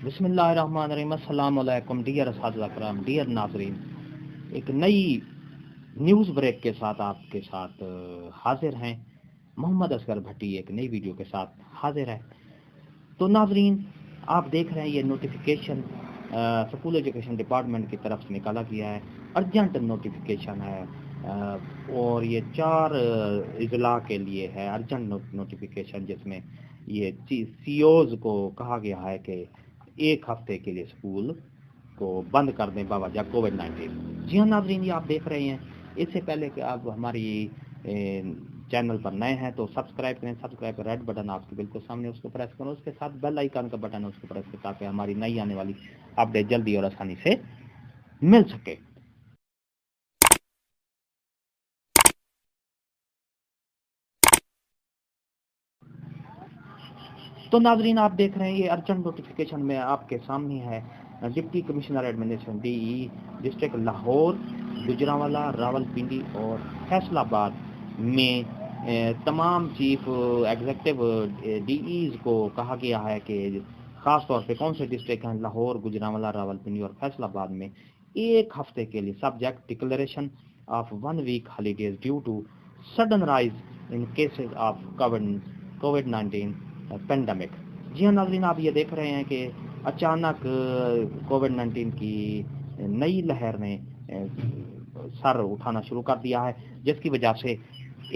بسم اللہ الرحمن الرحیم۔ السلام علیکم ڈیئر اساتذہ کرام، ڈیئر ناظرین، ایک نئی نیوز بریک کے ساتھ آپ کے ساتھ حاضر ہیں۔ محمد اصغر بھٹی ایک نئی ویڈیو کے ساتھ حاضر ہے۔ تو ناظرین، آپ دیکھ رہے ہیں یہ نوٹیفیکیشن اسکول ایجوکیشن ڈپارٹمنٹ کی طرف سے نکالا گیا ہے، ارجنٹ نوٹیفیکیشن ہے، اور یہ 4 اضلاع کے لیے ہے ارجنٹ نوٹیفیکیشن، جس میں یہ سی اوز کو کہا گیا ہے کہ 1 ہفتے کے لیے اسکول کو بند کر دیں باوجہ کووڈ-19۔ جی ہاں ناظرین، یہ آپ دیکھ رہے ہیں۔ اس سے پہلے کہ آپ ہماری چینل پر نئے ہیں تو سبسکرائب کریں، سبسکرائب ریڈ بٹن آپ کے بالکل سامنے، اس کو پریس کریں، اس کے ساتھ بیل آئیکن کا بٹن ہے، اس کو پریس کریں تاکہ ہماری نئی آنے والی اپڈیٹ جلدی اور آسانی سے مل سکے۔ تو ناظرین، آپ دیکھ رہے ہیں یہ ارجنٹ نوٹیفیکیشن میں آپ کے سامنے ہے۔ Deputy commissioner administration DE district Lahore, Gujranwala, Rawalpindi اور فیصل آباد میں تمام چیف ایگزیکٹو DEs کو کہا گیا ہے کہ خاص طور پہ کون سے ڈسٹرکٹ ہیں، لاہور، گجرانوالہ، راولپنڈی اور فیصل آباد میں 1 ہفتے کے لیے subject declaration of 1 week holidays due to sudden rise in cases of کووڈ-19 پینڈیمک۔ جی ہاں ناظرین، آپ یہ دیکھ رہے ہیں کہ اچانک کووڈ-19 کی نئی لہر نے سر اٹھانا شروع کر دیا ہے، جس کی وجہ سے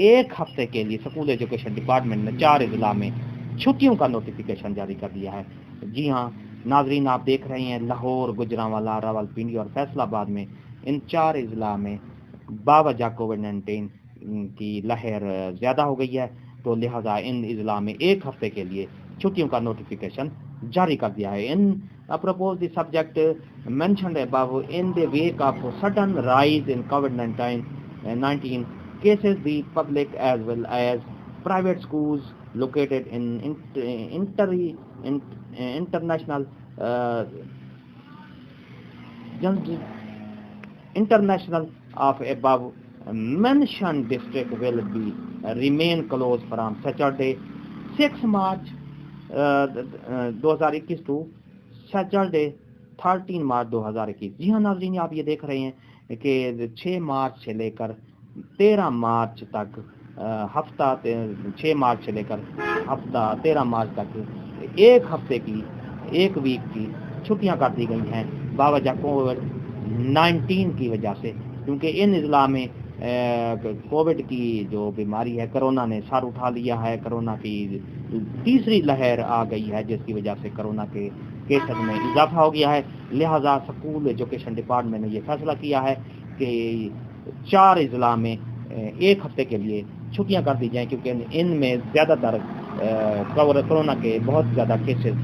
1 ہفتے کے لیے اسکول ایجوکیشن ڈپارٹمنٹ نے 4 اضلاع میں چھٹیوں کا نوٹیفیکیشن جاری کر دیا ہے۔ جی ہاں ناظرین، آپ دیکھ رہے ہیں لاہور، گجرانوالہ، راولپنڈی اور فیصل آباد میں ان 4 اضلاع میں باوجہ کووڈ-19 کی لہر زیادہ ہو گئی ہے، تو لہذا ان اضلاع میں 1 ہفتے کے لیے چھٹیوں کا نوٹیفیکیشن جاری کر دیا ہے۔ In apropos the subject mentioned above in the wake of sudden rise in COVID-19 cases, the public as well as private schools located in international of above mentioned district will be remain closed from Saturday 6 March 2021 to Saturday 13 March 2021۔ جی ہاں ناظرین، آپ یہ دیکھ رہے ہیں کہ 6 مارچ سے لے کر 13 مارچ تک ہفتہ 6 مارچ سے لے کر ہفتہ 13 مارچ تک 1 ہفتے کی 1 ویک کی چھٹیاں کر دی گئی ہیں باوجہ کووڈ-19 کی وجہ سے، کیونکہ ان اضلاع میں کووڈ کی جو بیماری ہے، کرونا نے سر اٹھا لیا ہے، کرونا کی تیسری لہر آ گئی ہے، جس کی وجہ سے کرونا کے کیسز میں اضافہ ہو گیا ہے۔ لہذا اسکول ایجوکیشن ڈپارٹمنٹ نے یہ فیصلہ کیا ہے کہ 4 اضلاع میں 1 ہفتے کے لیے چھٹیاں کر دی جائیں، کیونکہ ان میں زیادہ تر کرونا کے بہت زیادہ کیسز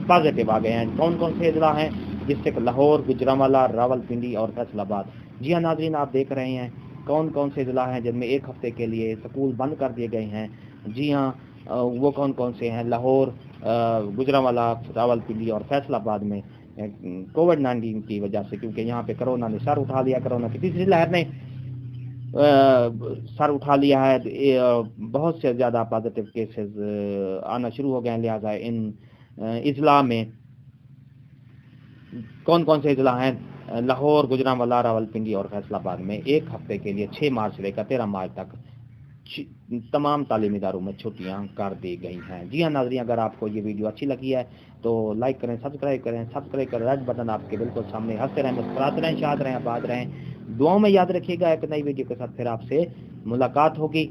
پازیٹیو آ گئے ہیں۔ کون کون سے اضلاع ہیں؟ ڈسٹرکٹ لاہور، گجرانوالہ، راولپنڈی اور فیصل آباد۔ جی ہاں ناظرین، آپ دیکھ رہے ہیں کون کون سے اضلاع ہیں جن میں 1 ہفتے کے لیے اسکول بند کر دیے گئے ہیں۔ جی ہاں، وہ کون کون سے ہیں؟ لاہور، گجرانوالہ، راولپنڈی اور فیصل آباد میں کووڈ-19 کی وجہ سے، کیونکہ یہاں پہ کرونا نے سر اٹھا لیا، کرونا کی تیسری لہر نے سر اٹھا لیا ہے، بہت سے زیادہ پازیٹیو کیسز آنا شروع ہو گئے ہیں۔ لہٰذا ان اضلاع میں کون کون سے اضلاع ہیں؟ لاہور، گجرانوالہ، راولپنڈی اور فیصل آباد میں 1 ہفتے کے لیے 6 مارچ سے لے کر 13 مارچ تک تمام تعلیمی اداروں میں چھٹیاں کر دی گئی ہیں۔ جی ہاں ناظرین، اگر آپ کو یہ ویڈیو اچھی لگی ہے تو لائک کریں، سبسکرائب کریں، ریڈ بٹن آپ کے بالکل سامنے۔ ہنستے رہیں، مسکراتے رہیں، شاد رہیں، آباد رہیں، دعاؤں میں یاد رکھیے گا۔ ایک نئی ویڈیو کے ساتھ پھر آپ سے ملاقات ہوگی۔